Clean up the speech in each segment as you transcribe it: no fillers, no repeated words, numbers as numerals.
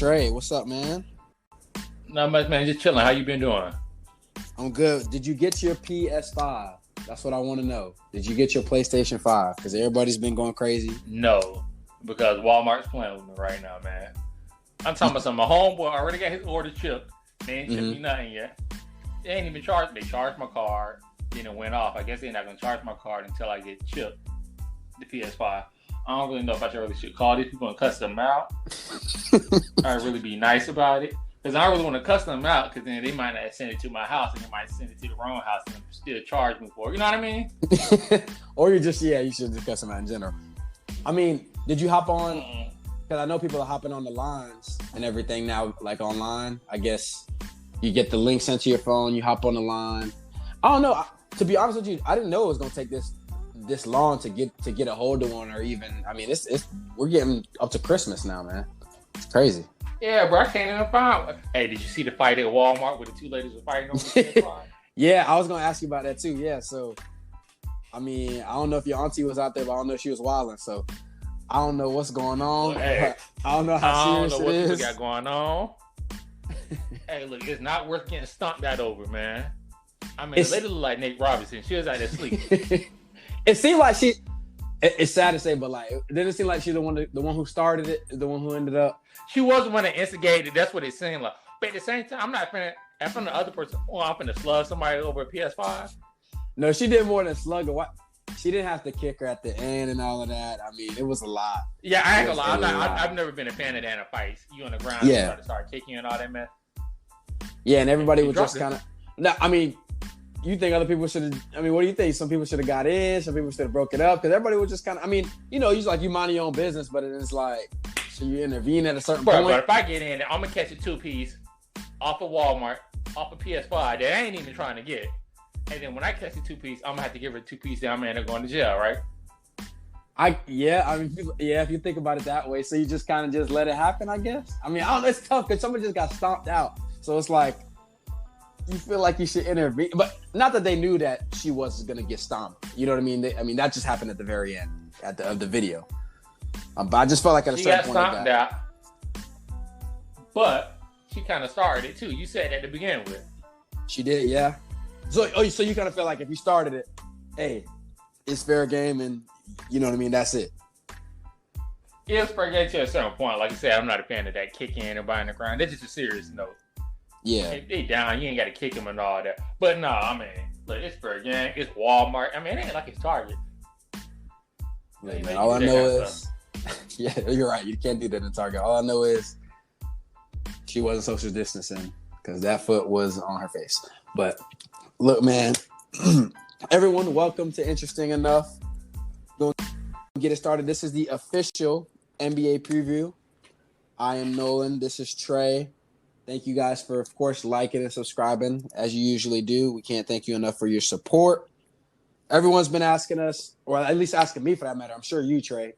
Trey. What's up, man? Not much, man. Just chilling. How you been doing? I'm good. Did you get your PS5? That's what I want to know. Did you get your PlayStation 5? Because everybody's been going crazy. No, because Walmart's playing with me right now, man. I'm talking about something. My homeboy already got his order shipped. They ain't shipped me nothing yet. They ain't even charged. They charged my card. Then it went off. I guess they're not going to charge my card until I get shipped the PS5. I don't really know if I should call these people and cuss them out. I'd really be nice about it. Because I don't really want to cuss them out, because then they might not send it to my house, and they might send it to the wrong house and still charge me for it. You know what I mean? Or you should just cuss them out in general. I mean, did you hop on? Because I know people are hopping on the lines and everything now, like online. I guess you get the link sent to your phone, you hop on the line. I don't know. To be honest with you, I didn't know it was going to take this long to get a hold of one, or even. I mean, we're getting up to Christmas now, man. It's crazy. Yeah, bro, I can't even find one. Hey, did you see the fight at Walmart where the two ladies were fighting over the PS5? Yeah, I was going to ask you about that too. Yeah, so, I mean, I don't know if your auntie was out there, but I don't know if she was wilding. So, I don't know what's going on. Hey, I don't know how serious it is. I don't know what people got going on. Hey, look, it's not worth getting stomped out over, man. I mean, the lady looked like Nate Robinson. She was out there asleep. It seemed like she... It's sad to say, but like, it didn't seem like she's the one who started it, the one who ended up. She was the one that instigated. That's what it seemed like. But at the same time, I'm not finna. I'm from the other person. Oh, I'm finna slug somebody over a PS5. No, she did more than slug her. She didn't have to kick her at the end and all of that. I mean, it was a lot. Yeah, I ain't gonna lie. I've never been a fan of that in a fight. You on the ground, you try to start kicking and all that, man. Yeah, and everybody was just kind of. No, I mean. You think other people should have? I mean, what do you think? Some people should have got in. Some people should have broke it up, because everybody was just kind of. I mean, you mind your own business, but it's like, so you intervene at a certain point. But if I get in, I'm gonna catch a 2-piece off of Walmart, off of PS5 that I ain't even trying to get, and then when I catch a 2-piece, I'm gonna have to give her a 2-piece. Then I'm gonna end up going to jail, right? If you think about it that way, so you just kind of just let it happen, I guess. I mean, I don't know, it's tough because someone just got stomped out, so it's like. You feel like you should intervene, but not that they knew that she was gonna get stomped. You know what I mean? That just happened at the very end of the video. But I just felt like at a certain point, she got stomped out. But she kind of started it too. You said that to begin with. She did, yeah. So you kind of feel like if you started it, hey, it's fair game, and you know what I mean. That's it. Yeah, it's fair game to a certain point. Like I said, I'm not a fan of that kicking anybody in the ground. That's just a serious note. Yeah, they down. You ain't got to kick them and all that. But no, I mean, look, it's fair game. It's Walmart. I mean, it ain't like it's Target. Yeah, all I know is, yeah, you're right. You can't do that in Target. All I know is she wasn't social distancing because that foot was on her face. But look, man, everyone, welcome to Interesting Enough. Going to get it started. This is the official NBA preview. I am Nolan. This is Trey. Thank you guys for, of course, liking and subscribing, as you usually do. We can't thank you enough for your support. Everyone's been asking us, or at least asking me for that matter, I'm sure you, Trey,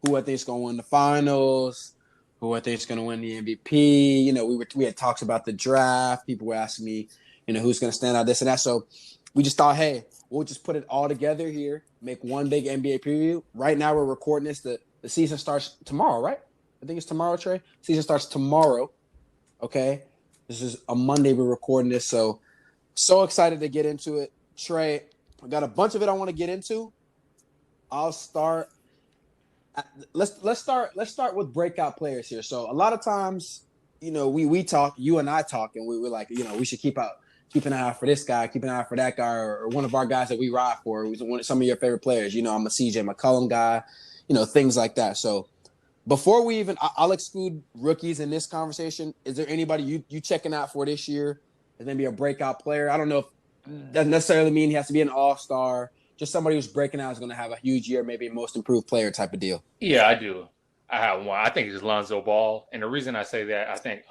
who I think is going to win the finals, who I think is going to win the MVP. You know, we had talks about the draft. People were asking me, who's going to stand out, this and that. So we just thought, hey, we'll just put it all together here, make one big NBA preview. Right now we're recording this. The season starts tomorrow, right? I think it's tomorrow, Trey. Season starts tomorrow. Okay, this is a Monday we're recording this, so excited to get into it. Trey, I got a bunch of it I want to get into. I'll start. Let's start with breakout players here. So a lot of times, we talk, you and I talk, and we're like, we should keep an eye out for this guy, keep an eye out for that guy, or one of our guys that we ride for. Some of your favorite players. I'm a CJ McCollum guy. Things like that. So. Before we even, I'll exclude rookies in this conversation. Is there anybody you checking out for this year? Is going to be a breakout player? I don't know if that doesn't necessarily mean he has to be an all-star. Just somebody who's breaking out is going to have a huge year, maybe a most improved player type of deal. Yeah, I do. I have one. I think it's Lonzo Ball. And the reason I say that, I think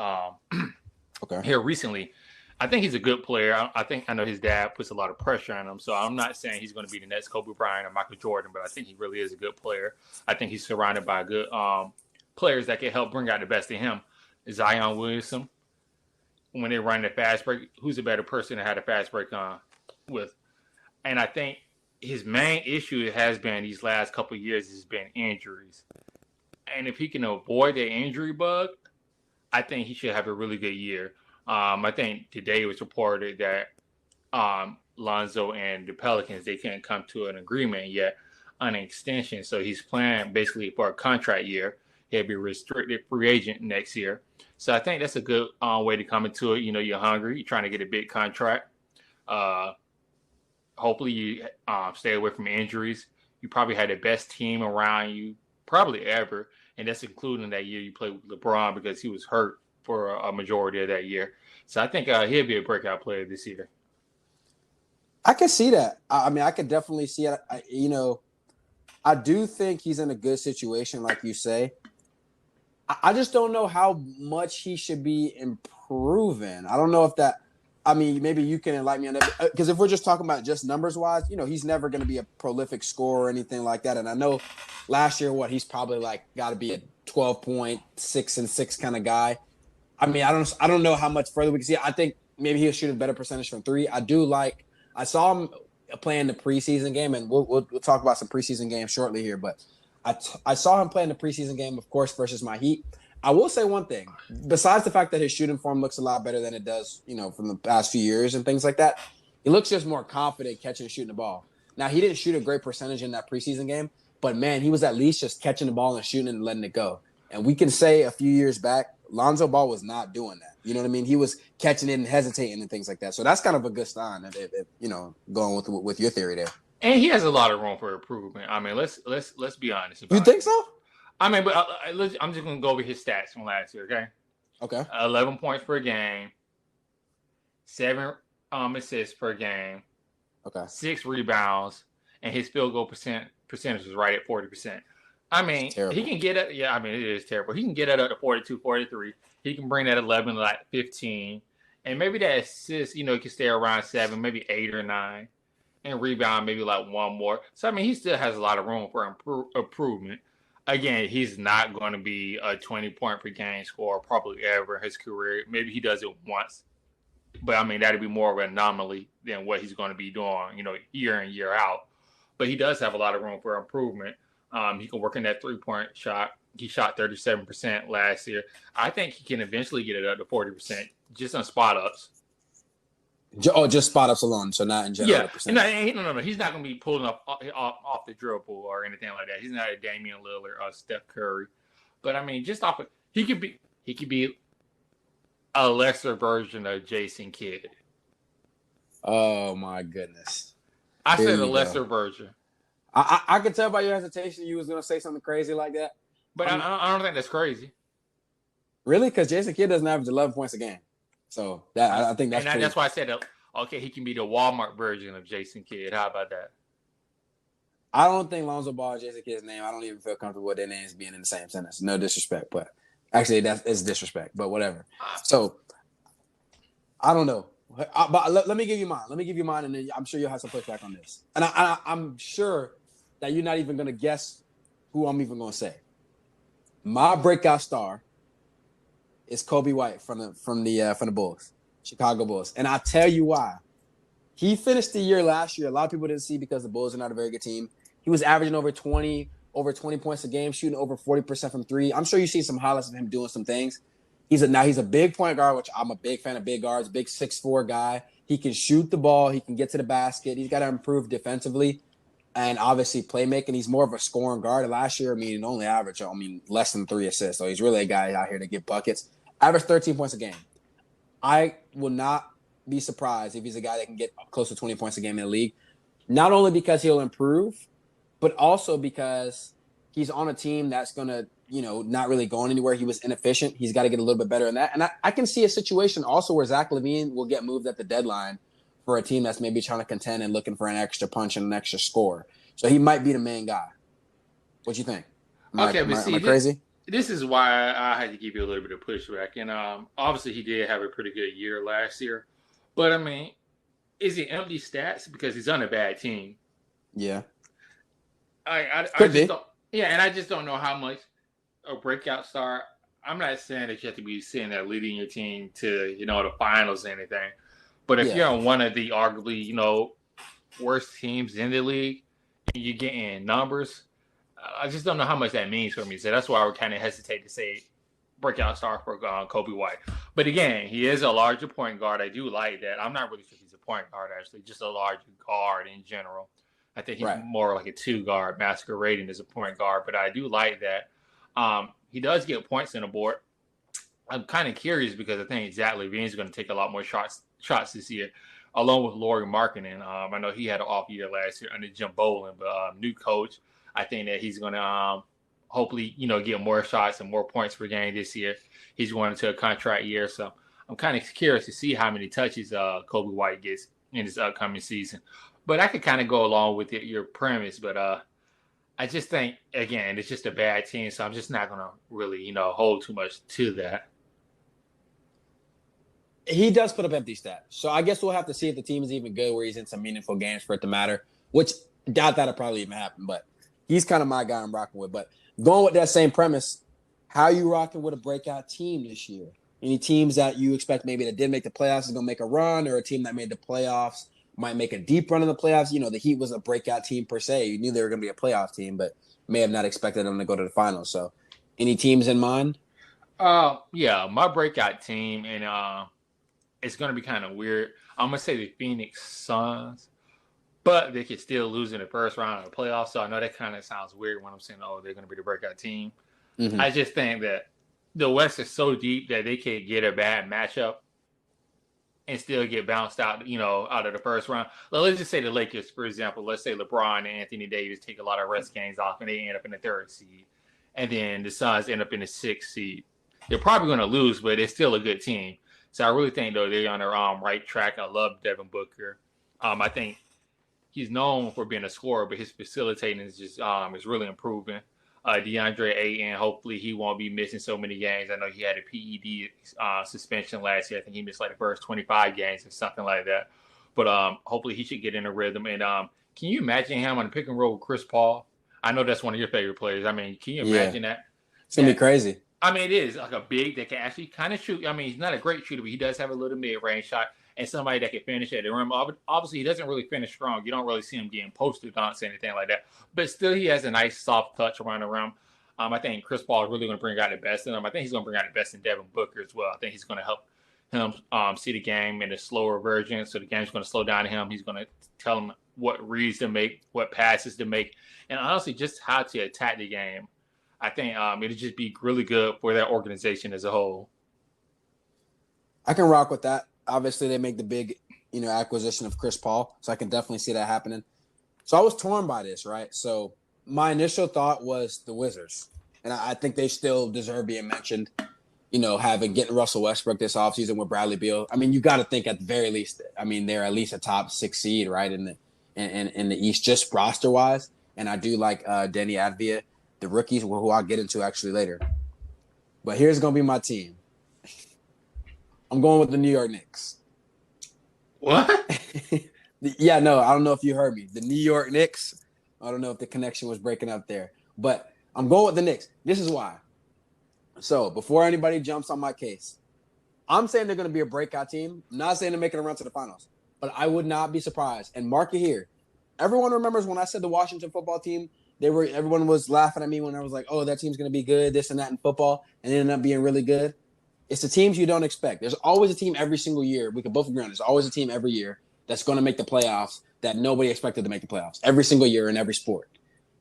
here recently, I think he's a good player. I know his dad puts a lot of pressure on him. So I'm not saying he's going to be the next Kobe Bryant or Michael Jordan, but I think he really is a good player. I think he's surrounded by good players that can help bring out the best in him. Zion Williamson, when they run the fast break, who's a better person to have a fast break on with? And I think his main issue has been these last couple of years has been injuries. And if he can avoid the injury bug, I think he should have a really good year. I think today it was reported that Lonzo and the Pelicans, they can't come to an agreement yet on an extension. So he's playing basically for a contract year. He'll be a restricted free agent next year. So I think that's a good way to come into it. You're hungry. You're trying to get a big contract. Uh, Hopefully you stay away from injuries. You probably had the best team around you probably ever. And that's including that year you played with LeBron because he was hurt for a majority of that year. So I think he'll be a breakout player this year. I can see that. I mean, I could definitely see it. I do think he's in a good situation, like you say. I just don't know how much he should be improving. I don't know if that. I mean, maybe you can enlighten me on that. Because if we're just talking about just numbers-wise, he's never going to be a prolific scorer or anything like that. And I know last year, he's probably got to be a 12.6-6 kind of guy. I mean, I don't know how much further we can see. I think maybe he'll shoot a better percentage from three. I saw him play in the preseason game, and we'll talk about some preseason games shortly here. But I saw him play in the preseason game, of course, versus my Heat. I will say one thing. Besides the fact that his shooting form looks a lot better than it does, from the past few years and things like that, he looks just more confident catching and shooting the ball. Now, he didn't shoot a great percentage in that preseason game, but, man, he was at least just catching the ball and shooting and letting it go. And we can say a few years back, Lonzo Ball was not doing that. You know what I mean? He was catching it and hesitating and things like that. So that's kind of a good sign, if going with your theory there. And he has a lot of room for improvement. I mean, let's be honest about it. You think so? I mean, but I'm just going to go over his stats from last year, okay? Okay. 11 points per game, 7 assists per game, okay, 6 rebounds, and his field goal percentage was right at 40%. I mean, he can get it. Yeah, I mean, it is terrible. He can get it up to 42, 43. He can bring that 11 to 15. And maybe that assist, he can stay around 7, maybe 8 or 9. And rebound maybe one more. So, I mean, he still has a lot of room for improvement. Again, he's not going to be a 20-point per game scorer probably ever in his career. Maybe he does it once. But, I mean, that'd be more of an anomaly than what he's going to be doing, year in, year out. But he does have a lot of room for improvement. He can work in that three-point shot. He shot 37% last year. I think he can eventually get it up to 40% just on spot-ups. Oh, just spot-ups alone, so not in general. Yeah, no. He's not going to be pulling off the dribble or anything like that. He's not a Damian Lillard or Steph Curry. But, I mean, just off of – he could be a lesser version of Jason Kidd. Oh, my goodness. I said a lesser version. I could tell by your hesitation you was going to say something crazy like that. But I don't think that's crazy. Really? Because Jason Kidd doesn't average 11 points a game. So I think that's that's why I said, okay, he can be the Walmart version of Jason Kidd. How about that? I don't think Lonzo Ball and Jason Kidd's name, I don't even feel comfortable with their names being in the same sentence. No disrespect, but actually it's disrespect, but whatever. So I don't know. But let me give you mine. And then I'm sure you'll have some pushback on this. And I'm sure that you're not even going to guess who I'm even going to say. My breakout star is Kobe White from the Bulls, Chicago Bulls. And I'll tell you why. He finished the year last year. A lot of people didn't see because the Bulls are not a very good team. He was averaging over 20 points a game, shooting over 40% from three. I'm sure you see some highlights of him doing some things. He's a big point guard, which I'm a big fan of big guards, big 6'4" guy. He can shoot the ball. He can get to the basket. He's got to improve defensively and obviously playmaking. He's more of a scoring guard. Last year, he only averaged, less than 3 assists. So he's really a guy out here to get buckets. Average 13 points a game. I will not be surprised if he's a guy that can get close to 20 points a game in the league. Not only because he'll improve, but also because he's on a team that's going to, not really going anywhere. He was inefficient. He's got to get a little bit better in that. And I can see a situation also where Zach LaVine will get moved at the deadline for a team that's maybe trying to contend and looking for an extra punch and an extra score. So he might be the main guy. What you think? Am I crazy? This is why I had to give you a little bit of pushback. And obviously he did have a pretty good year last year. But, is he empty stats because he's on a bad team? Yeah. I just don't know how much a breakout star. I'm not saying that you have to be sitting there leading your team to, the finals or anything. But if you're on one of the arguably, worst teams in the league and you're getting numbers, I just don't know how much that means for me. So that's why I would kind of hesitate to say breakout star for Kobe White. But again, he is a larger point guard. I do like that. I'm not really sure he's a point guard, actually, just a larger guard in general. I think he's more like a 2-guard masquerading as a point guard, but I do like that. He does get points on the board. I'm kind of curious because I think Zach LaVine is going to take a lot more shots this year, along with Lauri Markkanen. I know he had an off year last year under Jim Boland, but new coach. I think that he's going to hopefully, get more shots and more points per game this year. He's going into a contract year, so I'm kind of curious to see how many touches Kobe White gets in this upcoming season. But I could kind of go along with your premise, but I just think, again, it's just a bad team, so I'm just not going to really, hold too much to that. He does put up empty stats, so I guess we'll have to see if the team is even good where he's in some meaningful games for it to matter, which doubt that'll probably even happen, but he's kind of my guy I'm rocking with. But going with that same premise, how are you rocking with a breakout team this year? Any teams that you expect maybe that didn't make the playoffs is going to make a run, or a team that made the playoffs might make a deep run in the playoffs? The Heat was a breakout team per se. You knew they were going to be a playoff team, but may have not expected them to go to the finals. So any teams in mind? Yeah, my breakout team, and it's going to be kind of weird. I'm going to say the Phoenix Suns, but they could still lose in the first round of the playoffs. So I know that kind of sounds weird when I'm saying, they're going to be the breakout team. Mm-hmm. I just think that the West is so deep that they could get a bad matchup and still get bounced out, out of the first round. Let's just say the Lakers, for example. Let's say LeBron and Anthony Davis take a lot of rest games off and they end up in the 3rd seed. And then the Suns end up in the 6th seed. They're probably going to lose, but it's still a good team. So I really think, though, they're on their right track. I love Devin Booker. I think he's known for being a scorer, but his facilitating is just is really improving. DeAndre Ayton, hopefully he won't be missing so many games. I know he had a PED suspension last year. I think he missed like the first 25 games or something like that. But hopefully he should get in a rhythm. And can you imagine him on the pick and roll with Chris Paul? I know that's one of your favorite players. I mean, can you imagine that? It's going to be crazy. I mean, it is like a big that can actually kind of shoot. I mean, he's not a great shooter, but he does have a little mid-range shot and somebody that can finish at the rim. Obviously, he doesn't really finish strong. You don't really see him getting posted dunks or anything like that. But still, he has a nice soft touch around the rim. I think Chris Paul is really going to bring out the best in him. I think he's going to bring out the best in Devin Booker as well. I think he's going to help him see the game in a slower version. So the game's going to slow down to him. He's going to tell him what reads to make, what passes to make, and honestly, just how to attack the game. I think it'll just be really good for that organization as a whole. I can rock with that. Obviously, they make the big, acquisition of Chris Paul, so I can definitely see that happening. So I was torn by this, right? So my initial thought was the Wizards, and I think they still deserve being mentioned. Getting Russell Westbrook this offseason with Bradley Beal. I mean, you got to think at the very least. I mean, they're at least a top 6 seed, right, in the East, just roster wise. And I do like Denny Advia, the rookies, who I'll get into actually later. But here's going to be my team. I'm going with the New York Knicks. What? Yeah, no, I don't know if you heard me. The New York Knicks. I don't know if the connection was breaking up there. But I'm going with the Knicks. This is why. So before anybody jumps on my case, I'm saying they're going to be a breakout team. I'm not saying they're making a run to the finals. But I would not be surprised. And mark it here. Everyone remembers when I said the Washington football team, everyone was laughing at me when I was like, oh, that team's going to be good, this and that in football, and it ended up being really good. It's the teams you don't expect. There's always a team every single year. We can both agree on there's always a team every year that's going to make the playoffs that nobody expected to make the playoffs every single year in every sport.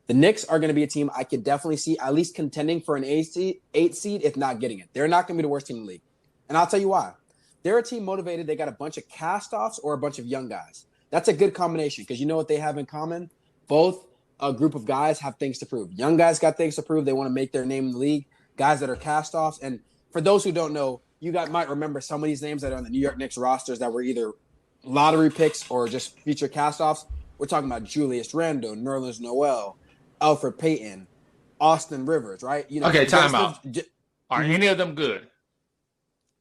The Knicks are going to be a team I could definitely see at least contending for an 8 seed, if not getting it. They're not going to be the worst team in the league. And I'll tell you why. They're a team motivated. They got a bunch of cast-offs or a bunch of young guys. That's a good combination because you know what they have in common? Both a group of guys have things to prove. Young guys got things to prove. They want to make their name in the league. Guys that are cast-offs. And for those who don't know, you guys might remember some of these names that are on the New York Knicks rosters that were either lottery picks or just future cast-offs. We're talking about Julius Randle, Nerlens Noel, Alfred Payton, Austin Rivers, right? Okay, time out. Are any of them good?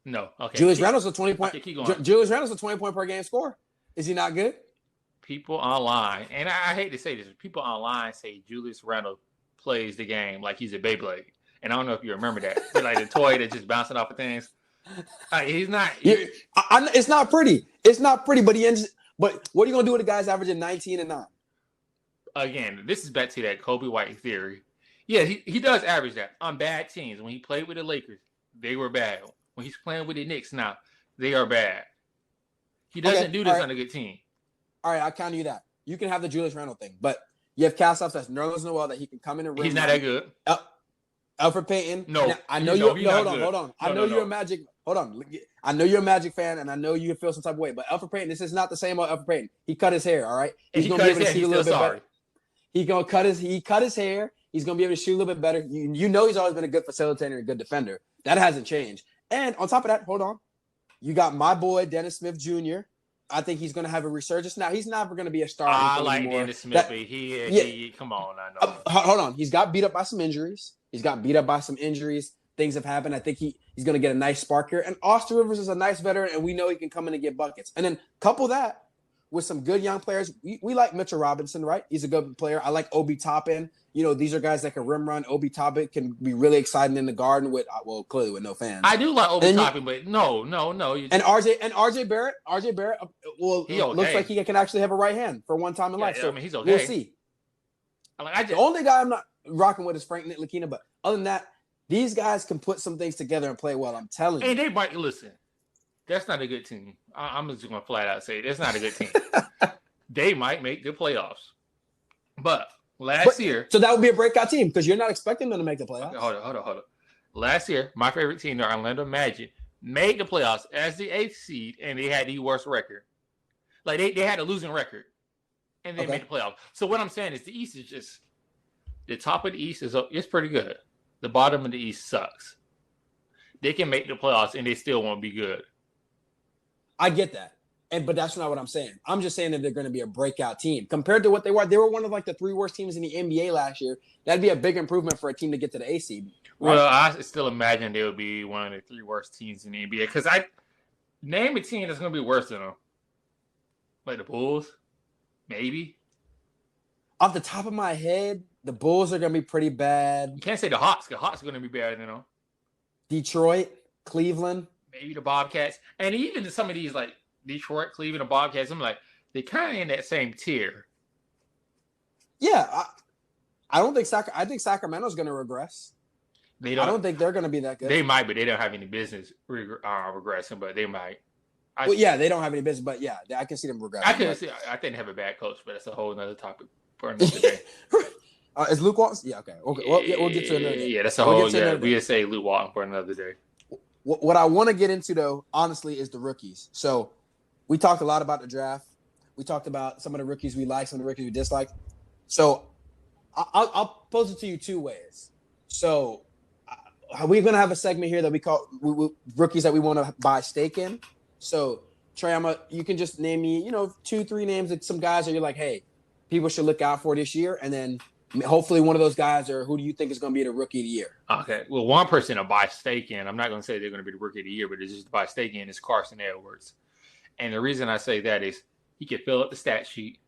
No. Okay. Julius Randle's a 20-point. Okay, keep going. Julius Randle's a 20-point per game scorer. Is he not good? People online, and I hate to say this, people online say Julius Randle plays the game like he's a Beyblade. And I don't know if you remember that. Like the toy that's just bouncing off of things. He's not. It's not pretty. It's not pretty, but But what are you going to do with a guy's averaging 19 and 9? Again, this is back to that Kobe White theory. Yeah, he does average that on bad teams. When he played with the Lakers, they were bad. When he's playing with the Knicks now, they are bad. He doesn't do this on a good team. All right, I'll counter you that. You can have the Julius Randle thing, but you have Kassoff that's nervous Noel that he can come in and he's not that good. Alfred Payton. No, now, I know you're. No, hold on. I know you're a Magic. Hold on. I know you're a Magic fan, and I know you feel some type of way. But Alfred Payton, this is not the same old Alfred Payton. He cut his hair. All right, he's gonna be able to shoot a little bit better. He cut his hair. He's gonna be able to shoot a little bit better. You know he's always been a good facilitator and a good defender. That hasn't changed. And on top of that, hold on, you got my boy Dennis Smith Jr. I think he's going to have a resurgence. Now, he's never going to be a star. I like Dennis Smith, but he come on. I know. Hold on. He's got beat up by some injuries. Things have happened. I think he's going to get a nice spark here. And Austin Rivers is a nice veteran, and we know he can come in and get buckets. And then couple that with some good young players. We like Mitchell Robinson, right? He's a good player. I like Obi Toppin. You know, these are guys that can rim run. Obi Toppin can be really exciting in the Garden with, well, clearly with no fans. I do like Obi Toppin, but no. And RJ Barrett, well, he okay. Looks like he can actually have a right hand for one time in life. So he's okay. We'll see. The only guy I'm not rocking with is Frank Ntilikina, but other than that, these guys can put some things together and play well. I'm telling you. And they might listen. That's not a good team. I'm just going to flat out say that's not a good team. They might make the playoffs, but last year, so that would be a breakout team because you're not expecting them to make the playoffs. Okay, hold on. Last year, my favorite team, the Orlando Magic, made the playoffs as the 8th seed, and they had the worst record. Like they had a losing record, and they made the playoffs. So what I'm saying is the East is just the top of the East it's pretty good. The bottom of the East sucks. They can make the playoffs, and they still won't be good. I get that. But that's not what I'm saying. I'm just saying that they're going to be a breakout team compared to what they were. They were one of like the 3 worst teams in the NBA last year. That'd be a big improvement for a team to get to the A seed. Right? Well, I still imagine they would be one of the 3 worst teams in the NBA because I name a team that's going to be worse than them. Like the Bulls, maybe. Off the top of my head, the Bulls are going to be pretty bad. You can't say the Hawks. The Hawks are going to be better than them. Detroit, Cleveland, maybe the Bobcats, and even some of these like Detroit, Cleveland, and Bobcats, I'm like, they're kind of in that same tier. Yeah, I don't think I think Sacramento's going to regress. I don't think they're going to be that good. They might, but they don't have any business regressing, but they might. They don't have any business, but yeah, I can see them regressing. I think they have a bad coach, but that's a whole other topic for another day. Is Luke Walton? Yeah, okay. Well, we'll get to another day. Yeah, that's a whole. Yeah, we'll say Luke Walton for another day. What I want to get into, though, honestly, is the rookies. So we talked a lot about the draft. We talked about some of the rookies we like, some of the rookies we dislike. So I'll pose it to you 2 ways. So we're going to have a segment here that we call rookies that we want to buy stake in. So, Trey, you can just name me, 2-3 names of some guys that you're like, hey, people should look out for this year. And then hopefully one of those guys, or who do you think is going to be the rookie of the year? Okay. Well, one person to buy stake in, I'm not going to say they're going to be the rookie of the year, but it's just to buy stake in is Carson Edwards. And the reason I say that is he can fill up the stat sheet.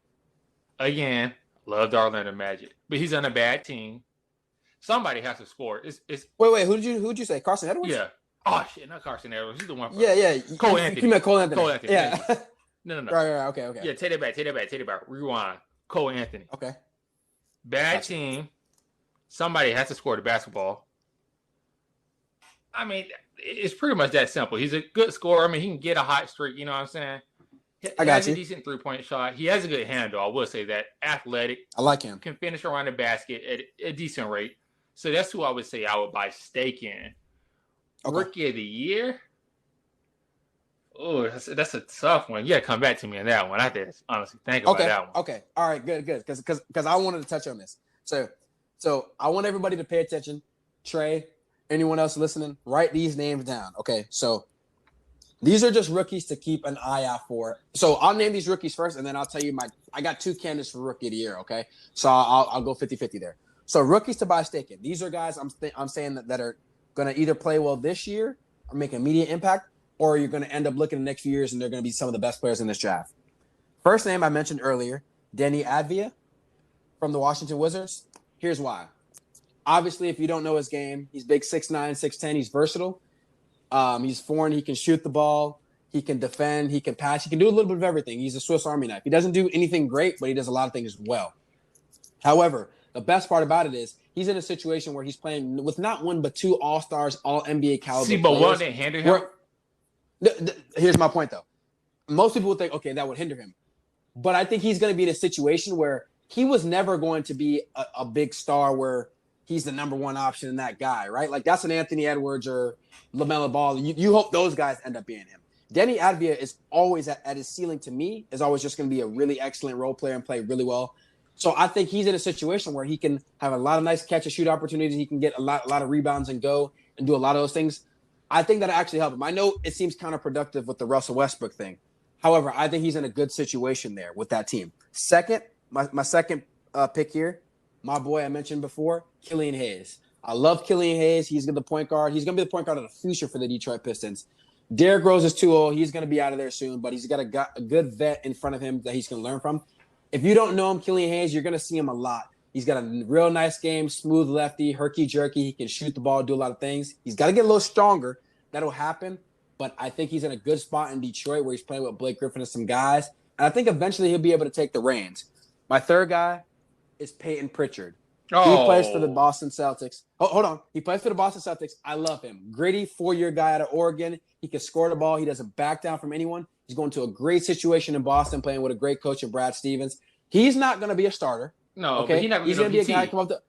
Again, love the Orlando Magic, but he's on a bad team. Somebody has to score. Wait. Who'd you say? Carson Edwards? Yeah. Oh shit, not Carson Edwards. He's the one. Yeah. Cole Anthony. You meant Cole Anthony. Cole Anthony. Yeah. No. Right. Okay. Yeah, take it back. Rewind. Cole Anthony. Okay. Bad team. Somebody has to score the basketball. I mean, it's pretty much that simple. He's a good scorer. I mean, he can get a hot streak. You know what I'm saying? He has a decent 3-point shot. He has a good handle. I will say that. Athletic. I like him. Can finish around the basket at a decent rate. So that's who I would say I would buy stake in. Okay. Rookie of the year? Oh, that's a tough one. You got to come back to me on that one. I did honestly think about that one. Okay. All right. Good. Because I wanted to touch on this. So I want everybody to pay attention. Trey, anyone else listening, write these names down. Okay. So these are just rookies to keep an eye out for. So I'll name these rookies first, and then I'll tell you I got 2 candidates for rookie of the year. Okay. So I'll go 50-50 there. So rookies to buy stake in. These are guys I'm saying that are going to either play well this year or make immediate impact, or you're going to end up looking in the next few years and they're going to be some of the best players in this draft. First name I mentioned earlier, Deni Avdija from the Washington Wizards. Here's why. Obviously, if you don't know his game, he's big, 6'9", 6'10". He's versatile. He's foreign. He can shoot the ball. He can defend. He can pass. He can do a little bit of everything. He's a Swiss Army knife. He doesn't do anything great, but he does a lot of things well. However, the best part about it is he's in a situation where he's playing with not one but two all-stars, all NBA caliber See, but players. what didn't hinder him? Here's my point, though. Most people would think, okay, that would hinder him. But I think he's going to be in a situation where he was never going to be a big star where he's the number one option in that guy, right? Like that's an Anthony Edwards or LaMelo Ball. You hope those guys end up being him. Denny Advia is always at his ceiling to me, is always just going to be a really excellent role player and play really well. So I think he's in a situation where he can have a lot of nice catch and shoot opportunities. He can get a lot of rebounds and go and do a lot of those things. I think that actually help him. I know it seems counterproductive with the Russell Westbrook thing. However, I think he's in a good situation there with that team. Second, my second pick here, my boy I mentioned before, Killian Hayes. I love Killian Hayes. He's going to be the point guard. He's going to be the point guard of the future for the Detroit Pistons. Derrick Rose is too old. He's going to be out of there soon, but he's got a good vet in front of him that he's going to learn from. If you don't know him, Killian Hayes, you're going to see him a lot. He's got a real nice game, smooth lefty, herky-jerky. He can shoot the ball, do a lot of things. He's got to get a little stronger. That'll happen. But I think he's in a good spot in Detroit where he's playing with Blake Griffin and some guys. And I think eventually he'll be able to take the reins. My third guy is Peyton Pritchard. He plays for the Boston Celtics. Oh, hold on. He plays for the Boston Celtics. I love him. Gritty, 4-year guy out of Oregon. He can score the ball. He doesn't back down from anyone. He's going to a great situation in Boston playing with a great coach in Brad Stevens. He's not going to be a starter. No, okay? But he's going to be a guy come up to.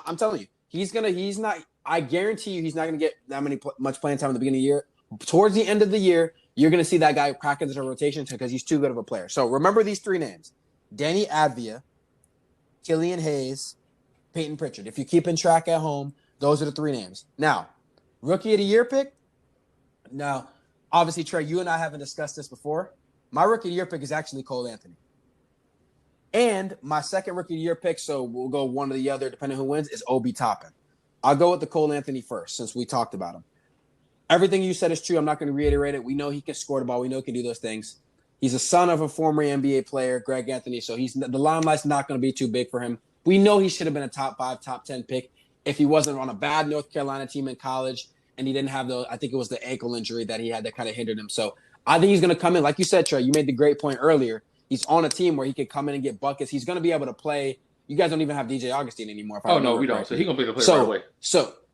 I'm telling you. He's not. I guarantee you he's not going to get that much playing time at the beginning of the year. Towards the end of the year, you're going to see that guy crack into the rotation because he's too good of a player. So remember these three names: Denny Advia, Killian Hayes, Peyton Pritchard. If you're keeping track at home, those are the three names. Now, rookie of the year pick. Now, obviously, Trey, you and I haven't discussed this before. My rookie of the year pick is actually Cole Anthony. And my second rookie of the year pick, so we'll go one or the other, depending on who wins, is Obi Toppin. I'll go with the Cole Anthony first, since we talked about him. Everything you said is true. I'm not going to reiterate it. We know he can score the ball. We know he can do those things. He's a son of a former NBA player, Greg Anthony, so the limelight's not going to be too big for him. We know he should have been a top 5, top 10 pick if he wasn't on a bad North Carolina team in college and he didn't have I think it was the ankle injury that he had that kind of hindered him. So I think he's going to come in. Like you said, Trey, you made the great point earlier. He's on a team where he could come in and get buckets. He's going to be able to play. You guys don't even have DJ Augustine anymore. No, we don't. So he's going to be able to play right away.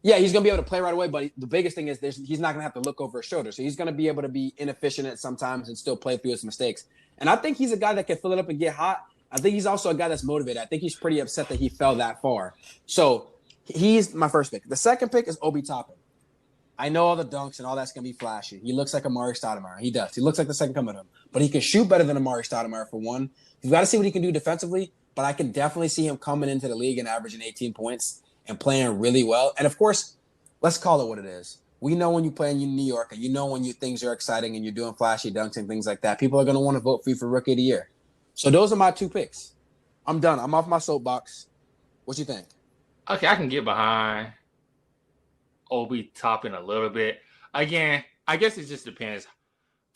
Yeah, he's going to be able to play right away, but the biggest thing is he's not going to have to look over his shoulder. So he's going to be able to be inefficient at sometimes and still play through his mistakes. And I think he's a guy that can fill it up and get hot. I think he's also a guy that's motivated. I think he's pretty upset that he fell that far. So he's my first pick. The second pick is Obi Toppin. I know all the dunks and all that's going to be flashy. He looks like Amari Stoudemire. He does. He looks like the second coming of him. But he can shoot better than Amari Stoudemire for one. You've got to see what he can do defensively, but I can definitely see him coming into the league and averaging 18 points and playing really well. And, of course, let's call it what it is. We know when you play in New York and you know when things are exciting and you're doing flashy dunks and things like that, people are going to want to vote for you for Rookie of the Year. So those are my two picks. I'm done. I'm off my soapbox. What you think? Okay, I can get behind Obi Toppin a little bit. Again, I guess it just depends.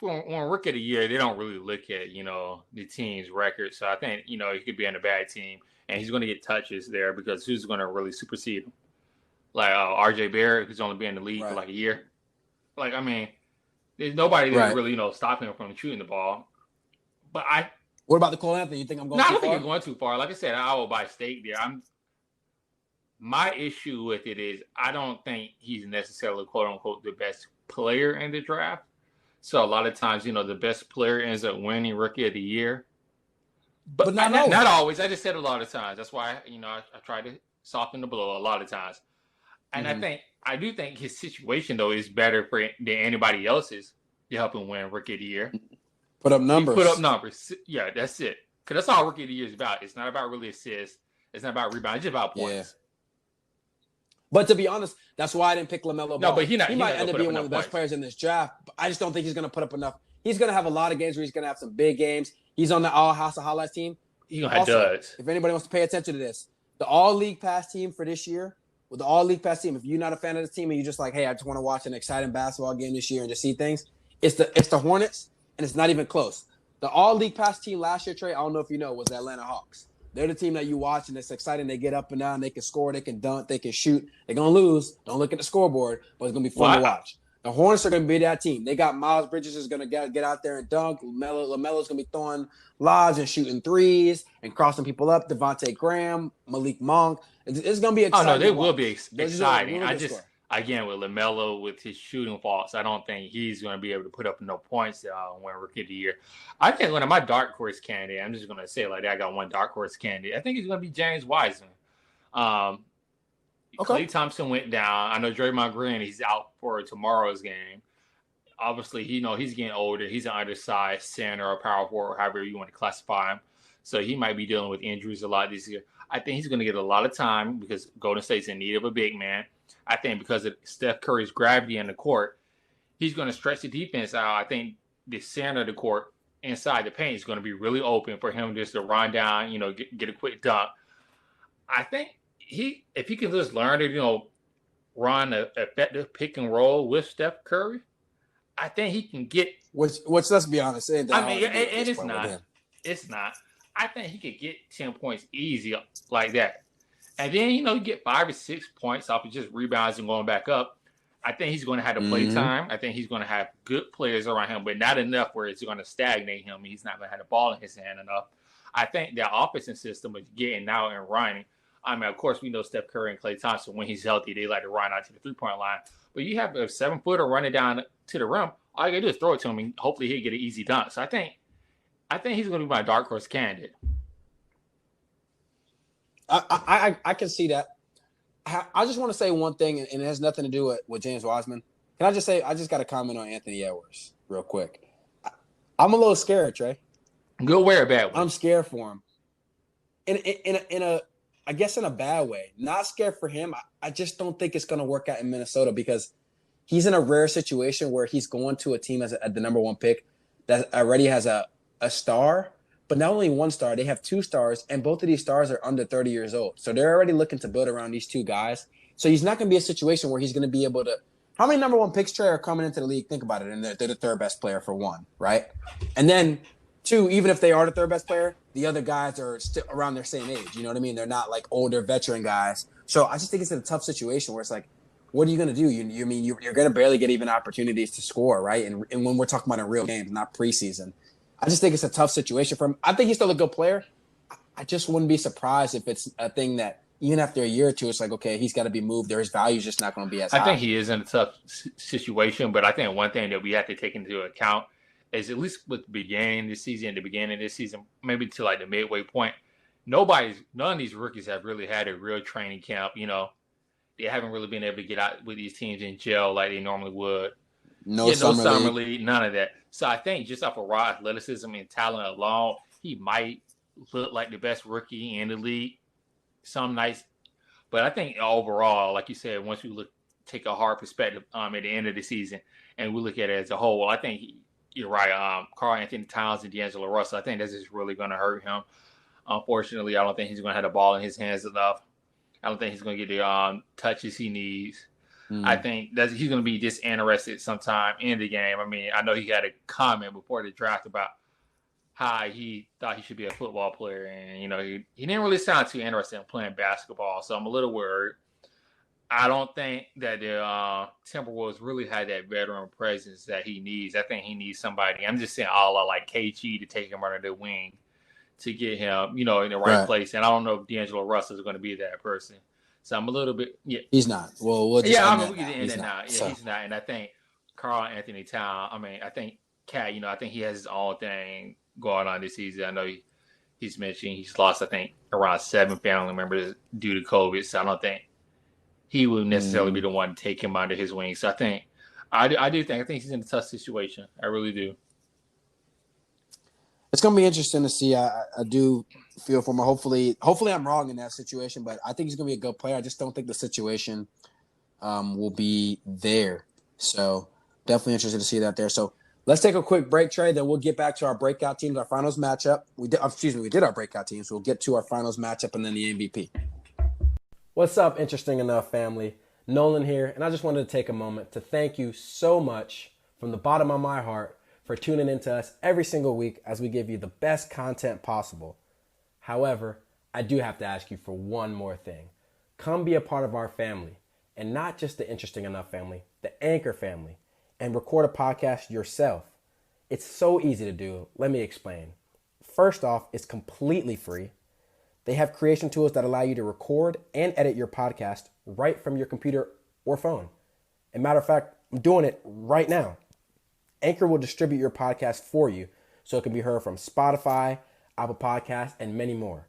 When Rookie of the Year, they don't really look at, the team's record. So I think, he could be on a bad team and he's going to get touches there because who's going to really supersede him? Like RJ Barrett, who's only been in the league for like a year. Like, I mean, there's nobody that's really, stopping him from shooting the ball. But what about the Cole Anthony? You think I'm going too far? I don't think I'm going too far. Like I said, I will buy steak there. My issue with it is I don't think he's necessarily, quote unquote, the best player in the draft. So a lot of times, the best player ends up winning Rookie of the Year. But not always. I just said a lot of times. That's why, I try to soften the blow a lot of times. And I do think his situation, though, is better than anybody else's to help him win Rookie of the Year. Put up numbers. Yeah, that's it. Because that's all Rookie of the Year is about. It's not about really assists. It's not about rebounds. It's just about points. Yeah. But to be honest, that's why I didn't pick LaMelo Ball. No, but he might end up being one of the best players in this draft. But I just don't think he's going to put up enough. He's going to have a lot of games where he's going to have some big games. He's on the All House of Highlights team. He's going to have duds. If anybody wants to pay attention to this, the All League Pass team for this year, with the All League Pass team, if you're not a fan of this team and you're just like, hey, I just want to watch an exciting basketball game this year and just see things, it's the Hornets, and it's not even close. The All League Pass team last year, Trey, I don't know if you know, was the Atlanta Hawks. They're the team that you watch, and it's exciting. They get up and down. They can score. They can dunk. They can shoot. They're going to lose. Don't look at the scoreboard, but it's going to be fun to watch. The Hornets are going to be that team. They got Miles Bridges is going to get out there and dunk. LaMelo's going to be throwing lobs and shooting threes and crossing people up. Devontae Graham, Malik Monk. It's going to be exciting. Oh no, they will be exciting. Again, with LaMelo with his shooting faults, I don't think he's going to be able to put up no points when Rookie of the Year. I think one of my dark horse candidate. I'm just going to say it like that. I got one dark horse candidate. I think he's going to be James Wiseman. Klay Thompson went down. I know Draymond Green, he's out for tomorrow's game. Obviously, he's getting older. He's an undersized center or power forward, however you want to classify him. So he might be dealing with injuries a lot this year. I think he's going to get a lot of time because Golden State's in need of a big man. I think because of Steph Curry's gravity in the court, he's going to stretch the defense out. I think the center of the court inside the paint is going to be really open for him just to run down, get a quick dunk. I think if he can just learn to, run an effective pick and roll with Steph Curry, I think he can get. Which let's be honest, it's not. It's not. I think he could get 10 points easy like that, and then you get 5 or 6 points off of just rebounds and going back up. I think he's going to have to play time. I think he's going to have good players around him, but not enough where it's going to stagnate him. He's not going to have the ball in his hand enough. I think their offensive system is getting out and running. I mean, of course, we know Steph Curry and Klay Thompson, when he's healthy, they like to run out to the three-point line. But you have a 7-footer running down to the rim. All you got to do is throw it to him, and hopefully he'll get an easy dunk. So I think he's going to be my dark horse candidate. I can see that. I just want to say one thing, and it has nothing to do with James Wiseman. Can I just say, I just got to comment on Anthony Edwards real quick. I'm a little scared, Trey. Good way or bad way? I'm scared for him. I guess in a bad way. Not scared for him. I just don't think it's going to work out in Minnesota because he's in a rare situation where he's going to a team at the number one pick that already has a star, but not only one star, they have 2 stars, and both of these stars are under 30 years old. So they're already looking to build around these 2 guys. So he's not going to be a situation where he's going to be able to – how many number one picks, Trey, are coming into the league? Think about it, and they're the third best player for one, right? And then – 2, even if they are the third best player, the other guys are still around their same age. You know what I mean? They're not like older veteran guys. So I just think it's in a tough situation where it's like, what are you going to do? You're going to barely get even opportunities to score, right? And when we're talking about in real games, not preseason, I just think it's a tough situation for him. I think he's still a good player. I just wouldn't be surprised if it's a thing that even after a year or 2, it's like, okay, he's got to be moved or his value is just not going to be as high. I think he is in a tough situation, but I think one thing that we have to take into account is at least with the beginning of this season, maybe to like the midway point, none of these rookies have really had a real training camp. They haven't really been able to get out with these teams in gel like they normally would. No summer league, none of that. So I think just off of raw athleticism and talent alone, he might look like the best rookie in the league some nights. But I think overall, like you said, once we take a hard perspective at the end of the season and we look at it as a whole, I think you're right. Karl Anthony Towns and D'Angelo Russell, I think that's just really going to hurt him. Unfortunately, I don't think he's going to have the ball in his hands enough. I don't think he's going to get the touches he needs. I think that he's going to be disinterested sometime in the game. I mean, I know he had a comment before the draft about how he thought he should be a football player, and he didn't really sound too interested in playing basketball. So I'm a little worried. I don't think that the Timberwolves really had that veteran presence that he needs. I think he needs somebody. I'm just saying all like KG to take him under the wing to get him, in the right place. And I don't know if D'Angelo Russell is going to be that person. So I'm a little bit, He's not. Well, we can end it now. Yeah, he's not. And I think Karl Anthony Towns, I think Cat, I think he has his own thing going on this season. I know he's mentioned he's lost, I think, around 7 family members due to COVID. So I don't think he would necessarily be the one to take him under his wing. So I think he's in a tough situation. I really do. It's going to be interesting to see. I do feel for him. Hopefully I'm wrong in that situation, but I think he's going to be a good player. I just don't think the situation will be there. So definitely interested to see that there. So let's take a quick break, Trey. Then we'll get back to our breakout teams, our finals matchup. We did our breakout teams. We'll get to our finals matchup and then the MVP. What's up, Interesting Enough family? Nolan here, and I just wanted to take a moment to thank you so much from the bottom of my heart for tuning into us every single week as we give you the best content possible. However, I do have to ask you for one more thing. Come be a part of our family, and not just the Interesting Enough family, the Anchor family. and record a podcast yourself. It's so easy to do. Let me explain. First off, it's completely free. They have creation tools that allow you to record and edit your podcast right from your computer or phone. As a matter of fact, I'm doing it right now. Anchor will distribute your podcast for you so it can be heard from Spotify, Apple Podcasts, and many more.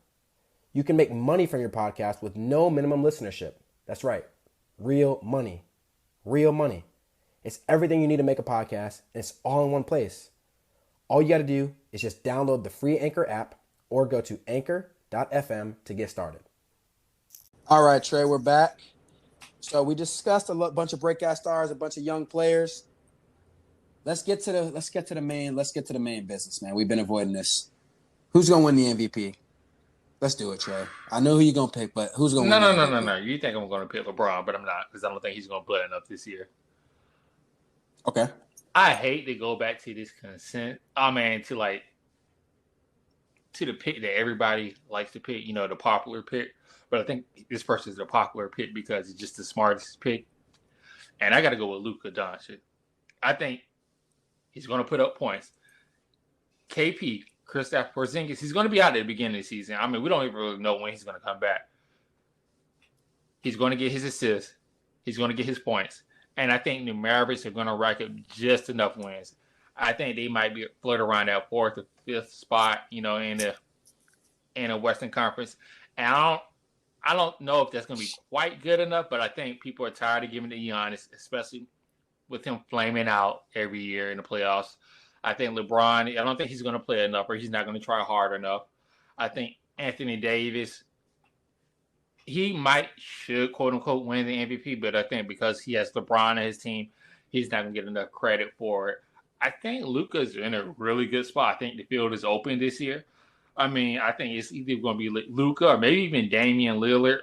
You can make money from your podcast with no minimum listenership. That's right. Real money. Real money. It's everything you need to make a podcast, and it's all in one place. All you got to do is just download the free Anchor app or go to anchor.fm to get started. All right, Trey, we're back. So we discussed a bunch of breakout stars, a bunch of young players. Let's get to the main business, man. We've been avoiding this. Who's gonna win the MVP? Let's do it, Trey. I know who you're gonna pick, but who's gonna win the MVP? No. You think I'm gonna pick LeBron, but I'm not, because I don't think he's gonna play enough this year. Okay. I hate to go back to this consent. To the pick that everybody likes to pick, the popular pick. But I think this person is the popular pick because it's just the smartest pick. And I got to go with Luka Doncic. I think he's going to put up points. KP, Kristaps Porzingis, he's going to be out at the beginning of the season. We don't even really know when he's going to come back. He's going to get his assists. He's going to get his points. And I think the Mavericks are going to rack up just enough wins. I think they might be float around that 4th or 5th spot, in the Western Conference. And I don't know if that's going to be quite good enough, but I think people are tired of giving it to Giannis, especially with him flaming out every year in the playoffs. I think LeBron, I don't think he's going to play enough, or he's not going to try hard enough. I think Anthony Davis, he should, quote unquote, win the MVP, but I think because he has LeBron on his team, he's not going to get enough credit for it. I think Luka's in a really good spot. I think the field is open this year. I think it's either going to be Luka or maybe even Damian Lillard,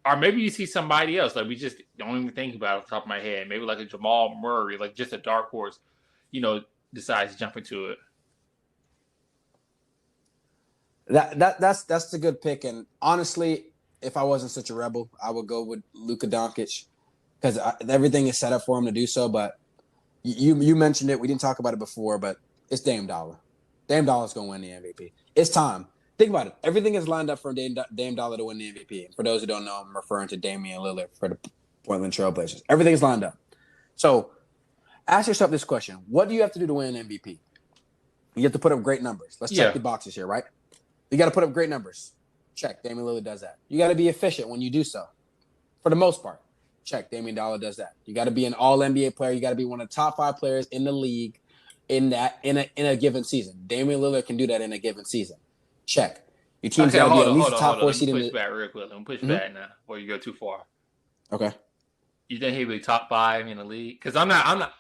or maybe you see somebody else. Like, we just don't even think about it off the top of my head. Maybe like a Jamal Murray, like just a dark horse, decides to jump into it. That's a good pick. And honestly, if I wasn't such a rebel, I would go with Luka Doncic because everything is set up for him to do so. But you mentioned it. We didn't talk about it before, but it's Dame Dollar. Dame Dollar's going to win the MVP. It's time. Think about it. Everything is lined up for Dame Dollar to win the MVP. And for those who don't know, I'm referring to Damian Lillard for the Portland Trail Blazers. Everything's lined up. So ask yourself this question. What do you have to do to win an MVP? You have to put up great numbers. Let's check the boxes here, right? You got to put up great numbers. Check. Damian Lillard does that. You got to be efficient when you do so. For the most part. Check. Damian Dollar does that. You got to be an all-NBA player. You got to be one of the top 5 players in the league in a given season. Damian Lillard can do that in a given season. Check. Your team's got to be at least top 4 seed in the push back real quick. Let me push back now before you go too far. Okay. You think he'll be top 5 in the league? Because I'm not.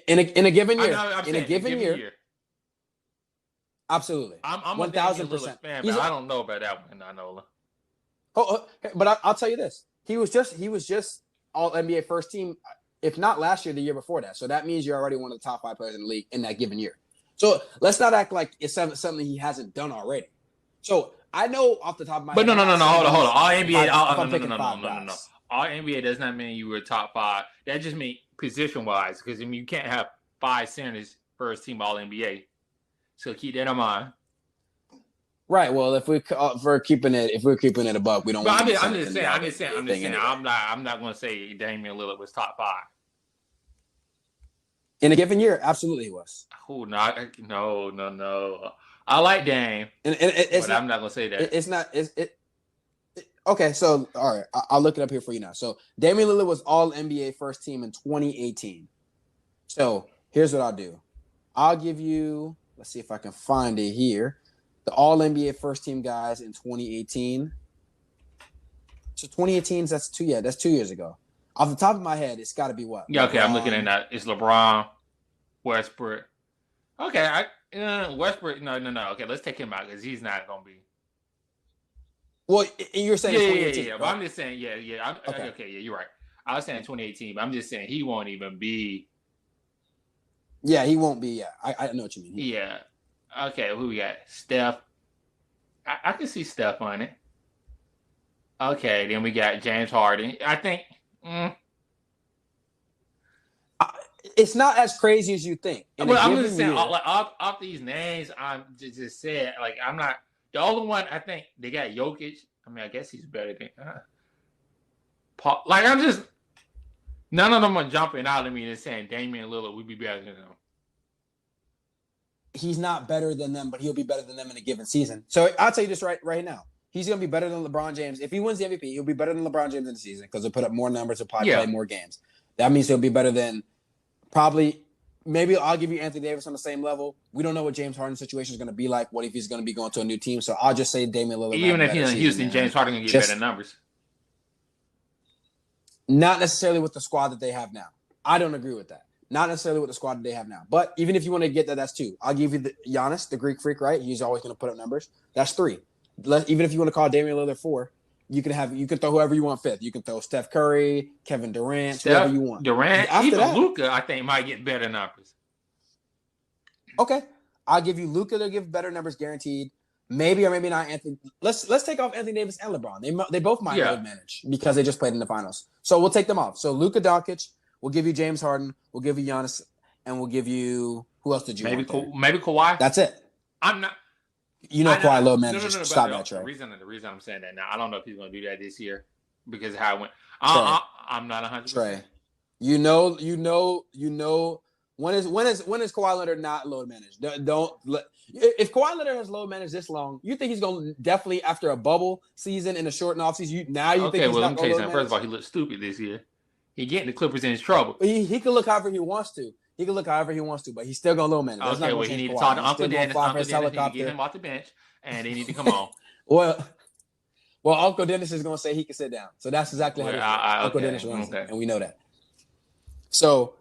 In a given year. In a given year. Absolutely. I'm 1,000% fan, but I don't know about that one, Nola. But I'll tell you this: he was just all NBA first team, if not last year, the year before that. So that means you're already one of the top 5 players in the league in that given year. So let's not act like it's something he hasn't done already. So I know off the top of my head. But no. Hold on. All NBA, no. All NBA does not mean you were top 5. That just means position wise, because you can't have 5 centers first team All NBA. So keep that in mind. Right. Well, if we're keeping it above, we don't. But I'm just saying. I'm not going to say Damian Lillard was top 5 in a given year. Absolutely, he was. Oh no. I like Dame, but I'm not going to say that. It's not. Okay, so all right, I'll look it up here for you now. So Damian Lillard was All NBA first team in 2018. So here's what I'll do. I'll give you. Let's see if I can find it here. The All NBA first team guys in 2018. So 2018, that's 2 years ago. Off the top of my head, it's got to be what? Yeah, okay, I'm looking at that. It's LeBron, Westbrook. Okay, Westbrook. No. Okay, let's take him out because he's not going to be. Well, you're saying 2018. Yeah. Right? But I'm just saying, yeah. Okay, yeah, you're right. I was saying 2018, but I'm just saying he won't even be. Yeah, he won't be. Yeah, I know what you mean. Yeah. Okay, who we got? Steph. I can see Steph on it. Okay, then we got James Harden. I think. It's not as crazy as you think. Well, I'm just saying, off these names, I'm just saying, like, I'm not the only one. I think they got Jokic. I mean, I guess he's better than Paul. Like, I'm just none of them are jumping out at me and saying Damian Lillard would be better than them. He's not better than them, but he'll be better than them in a given season. So I'll tell you this right now. He's going to be better than LeBron James. If he wins the MVP, he'll be better than LeBron James in the season because he'll put up more numbers, he'll probably play more games. That means he'll be better than maybe I'll give you Anthony Davis on the same level. We don't know what James Harden's situation is going to be like. What if he's going to be going to a new team? So I'll just say Damian Lillard. Even if he's in Houston, James Harden can get better numbers. Not necessarily with the squad that they have now. I don't agree with that. Not necessarily with the squad that they have now. But even if you want to get that, that's 2. I'll give you Giannis, the Greek freak, right? He's always going to put up numbers. That's 3. Even if you want to call Damian Lillard 4, you can throw whoever you want 5th. You can throw Steph Curry, Kevin Durant, whoever you want. Durant, even Luka, I think might get better numbers. Okay, I'll give you Luka to give better numbers guaranteed. Maybe or maybe not Anthony. Let's take off Anthony Davis and LeBron. They both might load manage because they just played in the finals. So we'll take them off. So Luka Doncic, we'll give you James Harden, we'll give you Giannis, and we'll give you who else did you want? Maybe Kawhi. That's it. I'm not. Kawhi load manages. No, Stop that, Trey. The reason I'm saying that now, I don't know if he's going to do that this year because of how it went. I'm not 100%. Trey, you know. When is Kawhi Leonard not load managed? If Kawhi Leonard has load managed this long, you think he's going to definitely after a bubble season and a short off season? Think he's not going to let me tell you something. First of all, he looked stupid this year. He getting the Clippers in his trouble. He can look however he wants to. But he's still going to low manage. Okay, well, he need to talk to Uncle Dennis. Uncle Dennis need to get him off the bench, and they need to come on. Well, Uncle Dennis is going to say he can sit down. So that's exactly how Uncle Dennis runs it, and we know that. So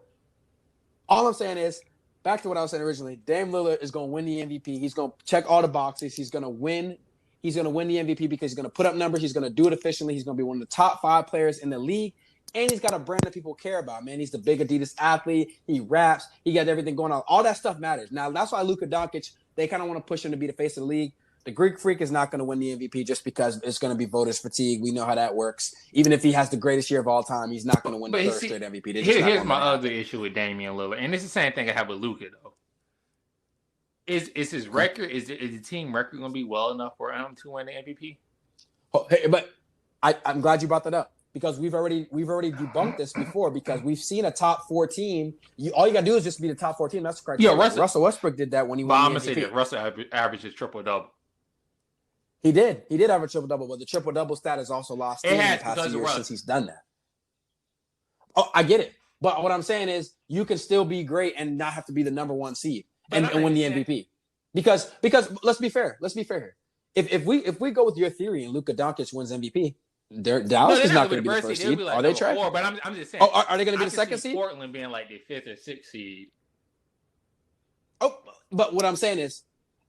all I'm saying is, back to what I was saying originally, Dame Lillard is going to win the MVP. He's going to check all the boxes. He's going to win. He's going to win the MVP because he's going to put up numbers. He's going to do it efficiently. He's going to be one of the top 5 players in the league. And he's got a brand that people care about, man. He's the big Adidas athlete. He raps. He got everything going on. All that stuff matters. Now, that's why Luka Doncic, they kind of want to push him to be the face of the league. The Greek freak is not going to win the MVP just because it's going to be voters' fatigue. We know how that works. Even if he has the greatest year of all time, he's not going to win the 3rd straight MVP. Here's my other issue with Damian Lillard, and it's the same thing I have with Luka, though. Is his record, is the team record going to be well enough for him to win the MVP? Oh, hey, but I'm glad you brought that up. Because we've already debunked this before because we've seen a top 4 team. All you got to do is just be the top 4 team. That's the criteria. Yeah, Russell Westbrook did that when he won the MVP. I'm going to say that Russell averages triple-double. He did have a triple-double, but the triple-double stat is also lost in the past 2 years since he's done that. Oh, I get it. But what I'm saying is you can still be great and not have to be the number 1 seed and win the MVP. Because let's be fair. Let's be fair here. If we go with your theory and Luka Doncic wins MVP, Dallas is not going to be the first seed. Are they trash? But I'm just saying. Oh, are they going to be the 2nd seed? Portland being like the 5th or 6th seed. Oh, but what I'm saying is,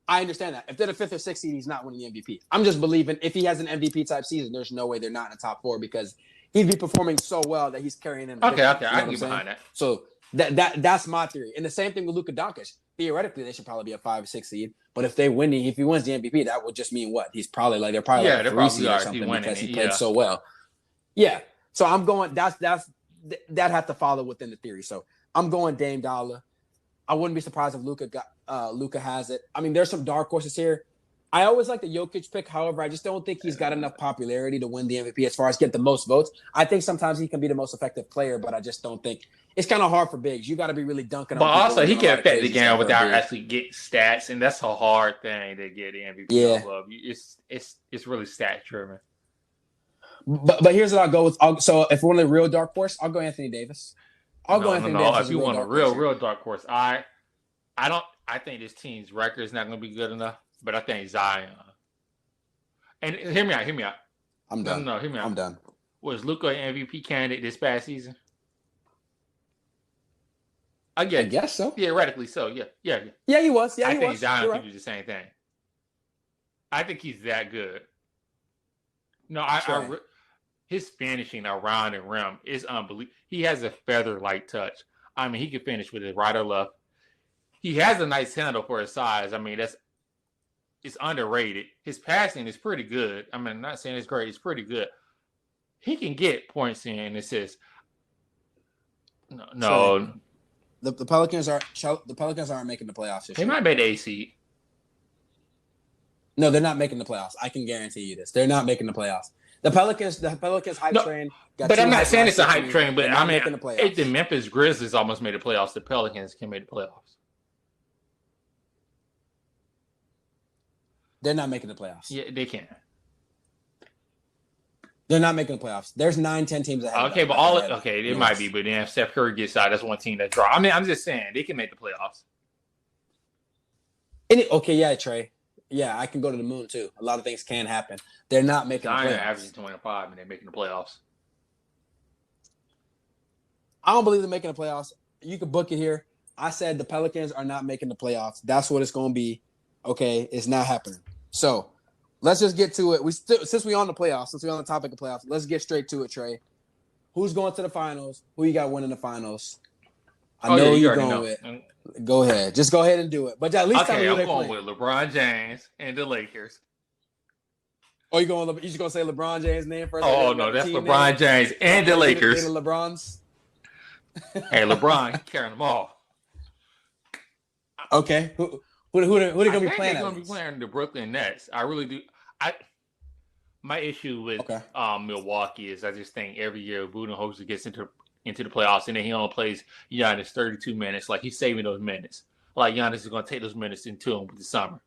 I understand that. If they're the 5th or 6th seed, he's not winning the MVP. I'm just believing if he has an MVP type season, there's no way they're not in the top 4 because he'd be performing so well that he's carrying them. Okay, I can get behind that. So that's my theory. And the same thing with Luka Doncic. Theoretically, they should probably be a 5 or 6 seed. But if he wins the MVP, that would just mean what? He's probably like they're probably like 3 seed or something because he played so well. Yeah. So I'm going. That has to follow within the theory. So I'm going Dame Dollar. I wouldn't be surprised if Luka has it. I mean, there's some dark horses here. I always like the Jokic pick. However, I just don't think he's got enough popularity to win the MVP as far as get the most votes. I think sometimes he can be the most effective player, but I just don't think it's kind of hard for bigs. You got to be really dunking. But also, he can affect the game without actually getting stats, and that's a hard thing to get the MVP. Yeah, it's really stat driven. But here's what I'll go with. So if we're on the real dark horse, I'll go Anthony Davis. Anthony Davis. If you want a real dark horse, I think this team's record is not going to be good enough. But I think Zion. And hear me out. I'm done. No, hear me out. I'm done. Was Luka an MVP candidate this past season? I guess so. Theoretically so, yeah. Yeah, he was. I think Zion can do the same thing. I think he's that good. No, his finishing around the rim is unbelievable. He has a feather-like touch. I mean, he can finish with his right or left. He has a nice handle for his size. I mean, it's underrated. His passing is pretty good. I mean, I'm not saying it's great. It's pretty good. He can get points in and assists. No. The Pelicans aren't making the playoffs this They year. might make the A seed. No, they're not making the playoffs. I can guarantee you this. They're not making the playoffs. The Pelicans hype train. But I'm not saying it's a hype train. But I mean, making the playoffs. if the Memphis Grizzlies almost made the playoffs, the Pelicans can make the playoffs. They're not making the playoffs. Yeah, they can. They're not making the playoffs. There's 9-10 teams ahead. Okay, but it might be. But then if Steph Curry gets out, that's one team that draw. I mean, I'm just saying they can make the playoffs. Yeah, Trey. Yeah, I can go to the moon too. A lot of things can happen. They're not making the playoffs. Averaging 25 and they're making the playoffs. I don't believe they're making the playoffs. You can book it here. I said the Pelicans are not making the playoffs. That's what it's going to be. Okay, it's not happening. So let's just get to it. Since we're on the playoffs, since we're on the topic of playoffs, let's get straight to it, Trey. Who's going to the finals? Who you got winning the finals? I know you're going with. Go ahead. Just go ahead and do it. But at least tell me who they're playing. I'm going with LeBron James and the Lakers. Oh, you just going to say LeBron James' name first? Oh, no, that's LeBron James and the Lakers. The LeBrons? Hey, LeBron carrying them all. Okay. Who are they going to be playing? They're going to be playing the Brooklyn Nets. I really do. My issue with Milwaukee is I just think every year Budenholzer gets into the playoffs and then he only plays Giannis 32 minutes. Like he's saving those minutes. Like Giannis is going to take those minutes into him with the summer.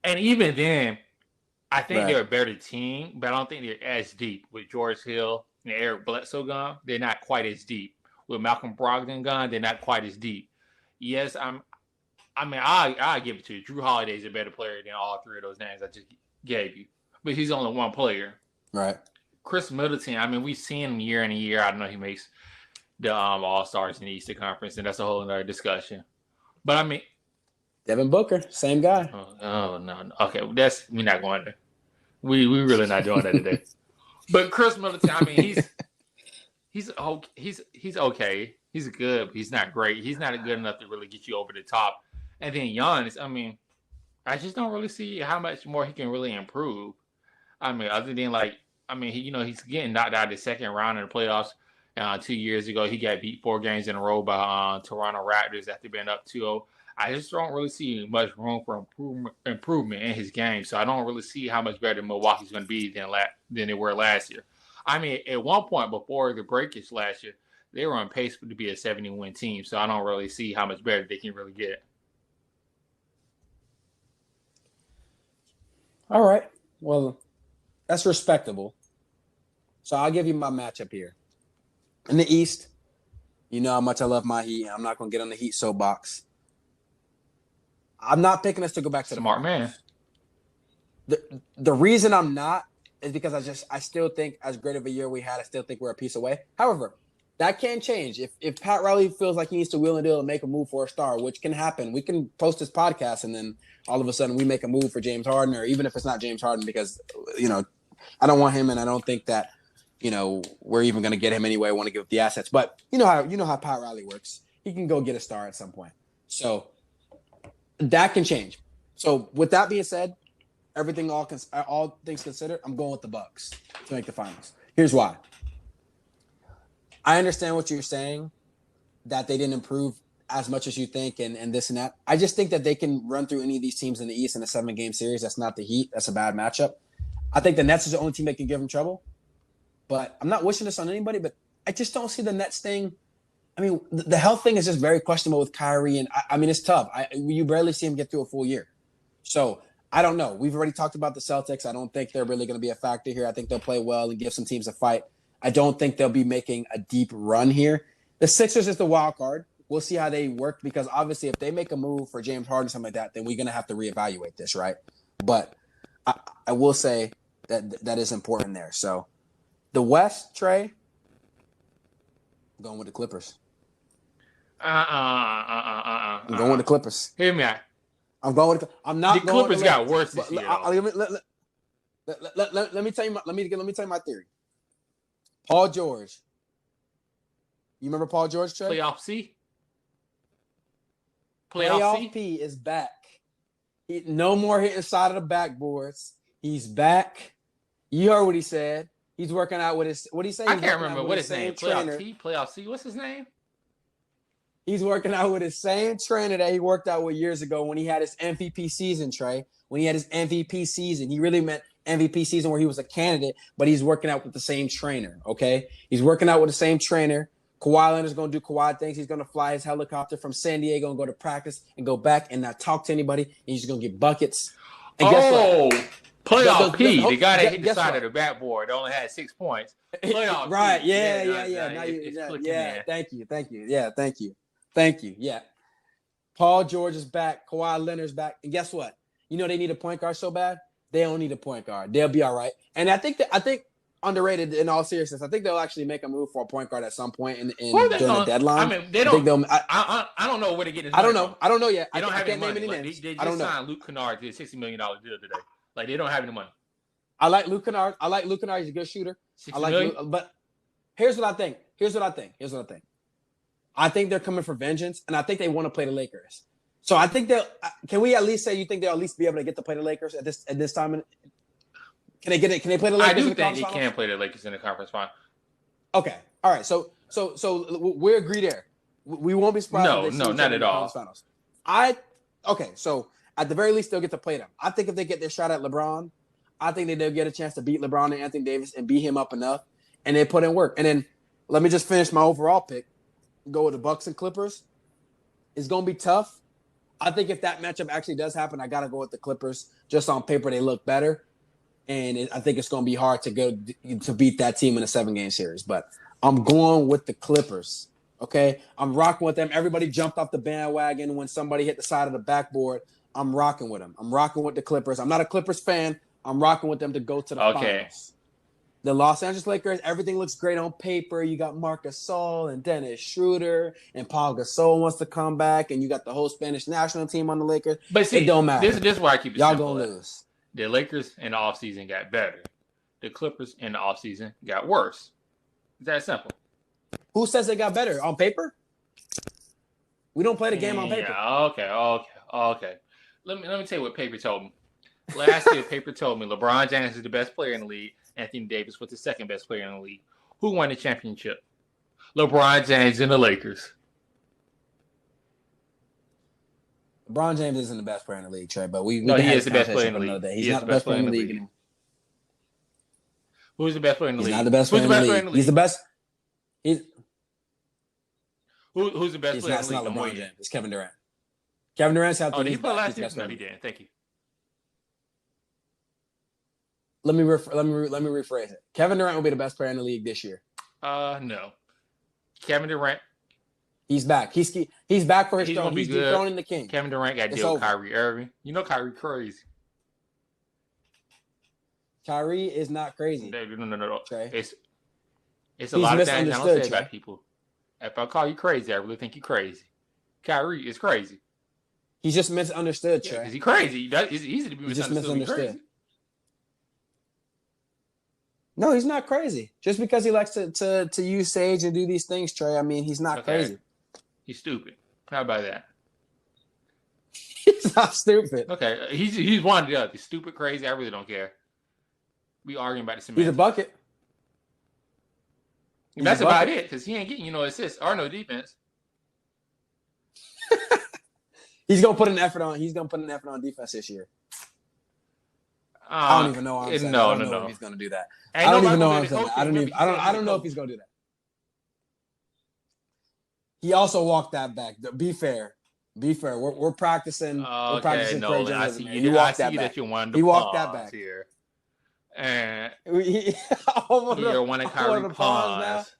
And even then, I think they're a better team, but I don't think they're as deep. With George Hill and Eric Bledsoe gone, they're not quite as deep. With Malcolm Brogdon gone, they're not quite as deep. Yes, I give it to you. Drew Holiday's a better player than all three of those names I just gave you. But he's only one player. Right. Chris Middleton, we've seen him year in and year out. I know he makes the All-Stars in the Eastern Conference, and that's a whole other discussion. But Devin Booker, same guy. Oh no. Okay, we're not going there. We really not doing that today. But Chris Middleton, he's okay. He's good, but he's not great. He's not good enough to really get you over the top. And then Giannis, I just don't really see how much more he can really improve. Other than he's getting knocked out of the second round in the playoffs. 2 years ago, he got beat 4 games in a row by Toronto Raptors after being up 2-0. I just don't really see much room for improvement in his game. So I don't really see how much better Milwaukee's going to be than they were last year. At one point before the breakage last year, they were on pace to be a 70-win team. So I don't really see how much better they can really get. All right. Well, that's respectable. So I'll give you my matchup here. In the East, you know how much I love my Heat. I'm not going to get on the Heat soapbox. I'm not picking us to go back to the smart man. The reason I'm not is because I still think as great of a year we had, I still think we're a piece away. However, that can change. If Pat Riley feels like he needs to wheel and deal and make a move for a star, which can happen, we can post this podcast and then all of a sudden we make a move for James Harden, or even if it's not James Harden, because I don't want him, and I don't think that we're even going to get him anyway. I want to give up the assets, but you know how Pat Riley works. He can go get a star at some point, so that can change. So with that being said, all things considered, I'm going with the Bucks to make the finals. Here's why. I understand what you're saying, that they didn't improve as much as you think and this and that. I just think that they can run through any of these teams in the East in a 7-game series. That's not the Heat. That's a bad matchup. I think the Nets is the only team that can give them trouble. But I'm not wishing this on anybody, but I just don't see the Nets thing. The health thing is just very questionable with Kyrie. And it's tough. You barely see him get through a full year. So I don't know. We've already talked about the Celtics. I don't think they're really going to be a factor here. I think they'll play well and give some teams a fight. I don't think they'll be making a deep run here. The Sixers is the wild card. We'll see how they work, because obviously if they make a move for James Harden or something like that, then we're going to have to reevaluate this, right? But I will say that is important there. So the West, Trey, I'm going with the Clippers. I'm going with the Clippers. Hear me out. I'm going with I'm not the Clippers got worse this year. Let me tell you my theory. Paul George. You remember Paul George, Trey? Playoff C. Playoff P is back. No more hitting side of the backboards. He's back. You heard what he said. He's working out with his. What did he say? I can't remember what his name. Playoff T. Playoff C. What's his name? He's working out with his same trainer that he worked out with years ago when he had his MVP season, Trey. When he had his MVP season, he really meant MVP season where he was a candidate, but he's working out with the same trainer, okay? He's working out with the same trainer. Kawhi Leonard's going to do Kawhi things. He's going to fly his helicopter from San Diego and go to practice and go back and not talk to anybody. And he's just going to get buckets. And guess what? Playoff P, the guy that hit the side of the backboard only had 6 points. Playoff right, P. Yeah. Thank you. Yeah. Paul George is back. Kawhi Leonard's back. And guess what? You know they need a point guard so bad? They don't need a point guard. They'll be all right. And I think underrated in all seriousness, I think they'll actually make a move for a point guard at some point during the deadline. I mean, they don't. I don't know where to get this. I don't know yet. They don't have any money. Name any names. They just signed Luke Kennard to a $60 million deal today. Like they don't have any money. I like Luke Kennard. He's a good shooter. But here's what I think. I think they're coming for vengeance, and I think they want to play the Lakers. So I think can we at least say you think they'll at least be able to get to play the Lakers at this time? Can they get it? Can they play the Lakers? I do think they can play the Lakers in the conference final. Okay. All right. So we agree there. We won't be surprised. No, not at all. Okay. So at the very least, they'll get to play them. I think if they get their shot at LeBron, I think they'll get a chance to beat LeBron and Anthony Davis and beat him up enough, and they put in work. And then let me just finish my overall pick. Go with the Bucks and Clippers. It's going to be tough. I think if that matchup actually does happen, I got to go with the Clippers. Just on paper, they look better. And I think it's going to be hard to beat that team in a 7-game series. But I'm going with the Clippers, okay? I'm rocking with them. Everybody jumped off the bandwagon when somebody hit the side of the backboard. I'm rocking with them. I'm rocking with the Clippers. I'm not a Clippers fan. I'm rocking with them to go to the finals. The Los Angeles Lakers, everything looks great on paper. You got Marc Gasol and Dennis Schroeder, and Paul Gasol wants to come back, and you got the whole Spanish national team on the Lakers. But see, it don't matter. This is why I keep it Y'all simple. gonna lose. The Lakers in the offseason got better. The Clippers in the offseason got worse. It's that simple. Who says they got better? On paper? We don't play the game on paper. Okay. Let me tell you what paper told me. Last year, paper told me LeBron James is the best player in the league. Anthony Davis was the second best player in the league. Who won the championship? LeBron James and the Lakers. LeBron James isn't the best player in the league, Trey, but he is the best player in the league. He's not the best player in the league. Who's the best player in the league? He's not the best player in the league. He's the best. Who's the best player in the league? It's not LeBron James. It's Kevin Durant. Kevin Durant's out there. Did he play last year? No, he didn't. Thank you. Let me rephrase it. Kevin Durant will be the best player in the league this year. No. Kevin Durant. He's back. He's back for his throne. He's dethroning the king. Kevin Durant got to deal with Kyrie Irving. You know Kyrie crazy. Kyrie is not crazy. No. Okay. It's a lot of things I don't say about people. If I call you crazy, I really think you're crazy. Kyrie is crazy. He's just misunderstood, Trey. Because he's crazy. It's easy to be misunderstood. No, he's not crazy. Just because he likes to use Sage and do these things, Trey, I mean, he's not crazy. He's stupid. How about that? He's not stupid. Okay, he's one of the other. He's stupid, crazy. I really don't care. We arguing about the semantics. He's a bucket. That's about it, because he ain't getting assists or no defense. He's gonna put an effort on. He's gonna put an effort on defense this year. I don't even know. I don't know if he's gonna do that. I don't even know. I don't know if he's gonna do that. He also walked that back. Be fair. We're practicing. We're practicing. No, I see you. He walked that back. He walked that back here. And you're one of Kyrie pawns.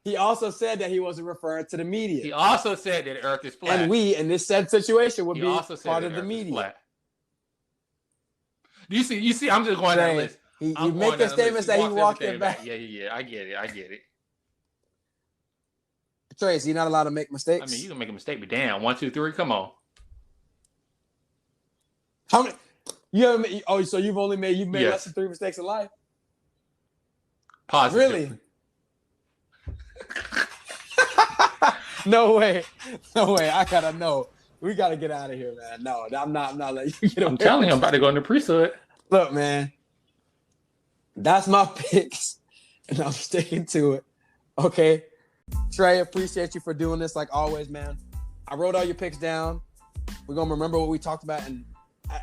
He also said that he wasn't referring to the media. He also said that Earth is flat. And we, in this said situation, would be part of the media. You see, I'm just going down the list. He making statements that he walked it back. Yeah, I get it. Trace, you're not allowed to make mistakes. I mean, you can make a mistake, but damn, 1, 2, 3, come on. How many? So you've made less than 3 mistakes in life? Positive. Really? No way. I gotta know. We gotta get out of here, man. No, I'm not letting you get away. I'm telling you, I'm about to go in the priesthood. Look, man. That's my picks, and I'm sticking to it. Okay. Trey, appreciate you for doing this like always, man. I wrote all your picks down. We're going to remember what we talked about. And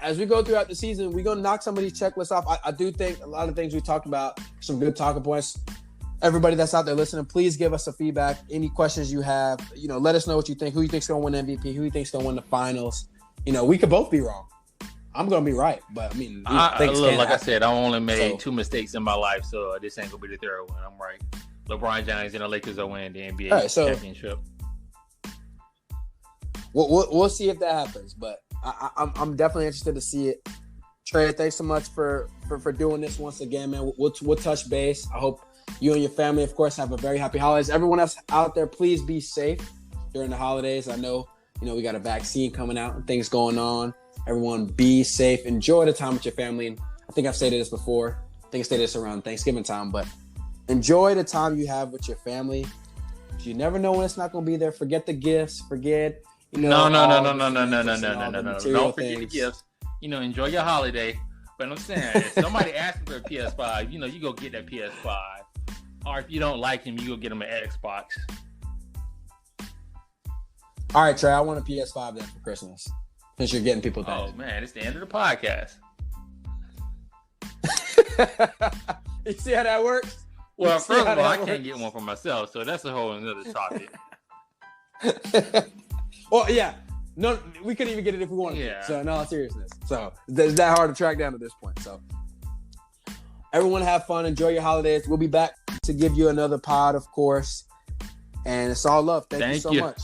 as we go throughout the season, we're going to knock some of these checklists off. I do think a lot of things we talked about, some good talking points. Everybody that's out there listening, please give us some feedback. Any questions you have, let us know what you think. Who you think's going to win MVP? Who you think's going to win the finals? We could both be wrong. I'm going to be right. But, I said, I only made 2 mistakes in my life, so this ain't going to be the third one. I'm right. LeBron James and the Lakers are winning the NBA championship. We'll see if that happens, but I'm definitely interested to see it. Trey, thanks so much for doing this once again, man. We'll touch base. I hope you and your family, of course, have a very happy holidays. Everyone else out there, please be safe during the holidays. I know, we got a vaccine coming out and things going on. Everyone be safe. Enjoy the time with your family. And I think I've stated this before. I think I stated this around Thanksgiving time, but enjoy the time you have with your family. You never know when it's not going to be there. Forget the gifts. Forget, No. Don't forget the gifts. Enjoy your holiday. But I'm saying, if somebody asks for a PS5, you go get that PS5. Or if you don't like him, you go get him an Xbox. All right, Trey, I want a PS5 then for Christmas. Since you're getting people things. Oh, man, it's the end of the podcast. You see how that works? Well, first of all, I can't get one for myself, so that's a whole another topic. Well, yeah. No, we couldn't even get it if we wanted to. So, in all seriousness. So, it's that hard to track down at this point. So, everyone have fun. Enjoy your holidays. We'll be back to give you another pod, of course. And it's all love. Thank you so much.